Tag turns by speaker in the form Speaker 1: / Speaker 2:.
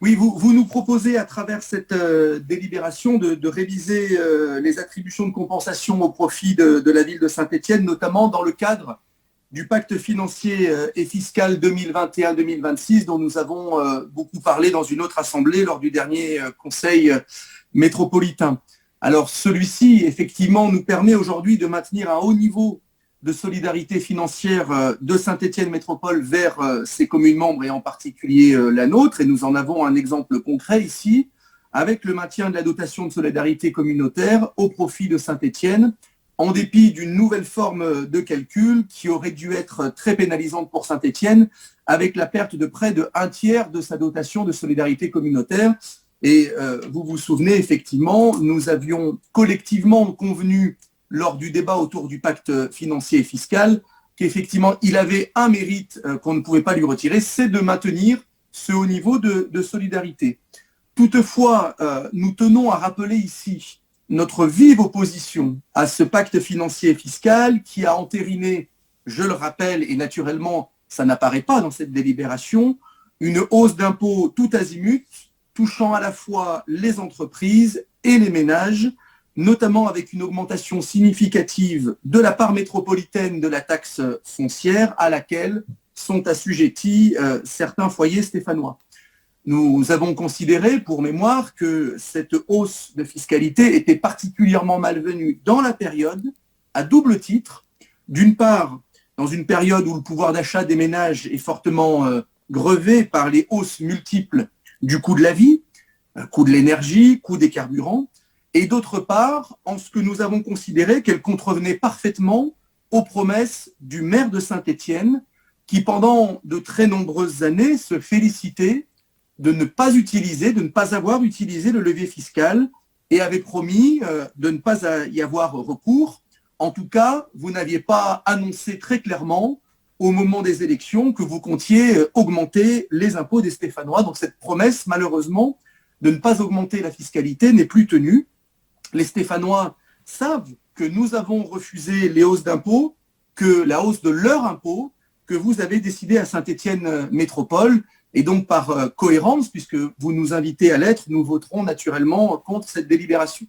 Speaker 1: Oui, vous nous proposez à travers cette délibération de réviser les attributions de compensation au profit de la ville de Saint-Étienne, notamment dans le cadre du pacte financier et fiscal 2021-2026 dont nous avons beaucoup parlé dans une autre assemblée lors du dernier conseil métropolitain. Alors celui-ci, effectivement, nous permet aujourd'hui de maintenir un haut niveau de solidarité financière de Saint-Étienne Métropole vers ses communes membres et en particulier la nôtre. Et nous en avons un exemple concret ici avec le maintien de la dotation de solidarité communautaire au profit de Saint-Étienne en dépit d'une nouvelle forme de calcul qui aurait dû être très pénalisante pour Saint-Étienne avec la perte de près de 1/3 de sa dotation de solidarité communautaire. Et vous vous souvenez, effectivement, nous avions collectivement convenu lors du débat autour du pacte financier et fiscal qu'effectivement, il avait un mérite qu'on ne pouvait pas lui retirer, c'est de maintenir ce haut niveau de solidarité. Toutefois, nous tenons à rappeler ici notre vive opposition à ce pacte financier et fiscal qui a entériné, je le rappelle, et naturellement, ça n'apparaît pas dans cette délibération, une hausse d'impôts tout azimut, touchant à la fois les entreprises et les ménages, notamment avec une augmentation significative de la part métropolitaine de la taxe foncière à laquelle sont assujettis certains foyers stéphanois. Nous avons considéré, pour mémoire, que cette hausse de fiscalité était particulièrement malvenue dans la période, à double titre. D'une part, dans une période où le pouvoir d'achat des ménages est fortement grevé par les hausses multiples du coût de la vie, coût de l'énergie, coût des carburants, et d'autre part, en ce que nous avons considéré qu'elle contrevenait parfaitement aux promesses du maire de Saint-Étienne, qui pendant de très nombreuses années se félicitait de ne pas avoir utilisé le levier fiscal et avait promis de ne pas y avoir recours. En tout cas, vous n'aviez pas annoncé très clairement au moment des élections que vous comptiez augmenter les impôts des Stéphanois. Donc cette promesse, malheureusement, de ne pas augmenter la fiscalité n'est plus tenue. Les Stéphanois savent que nous avons refusé les hausses d'impôts, que la hausse de leurs impôts, que vous avez décidé à Saint-Étienne Métropole. Et donc, par cohérence, puisque vous nous invitez à l'être, nous voterons naturellement contre cette délibération.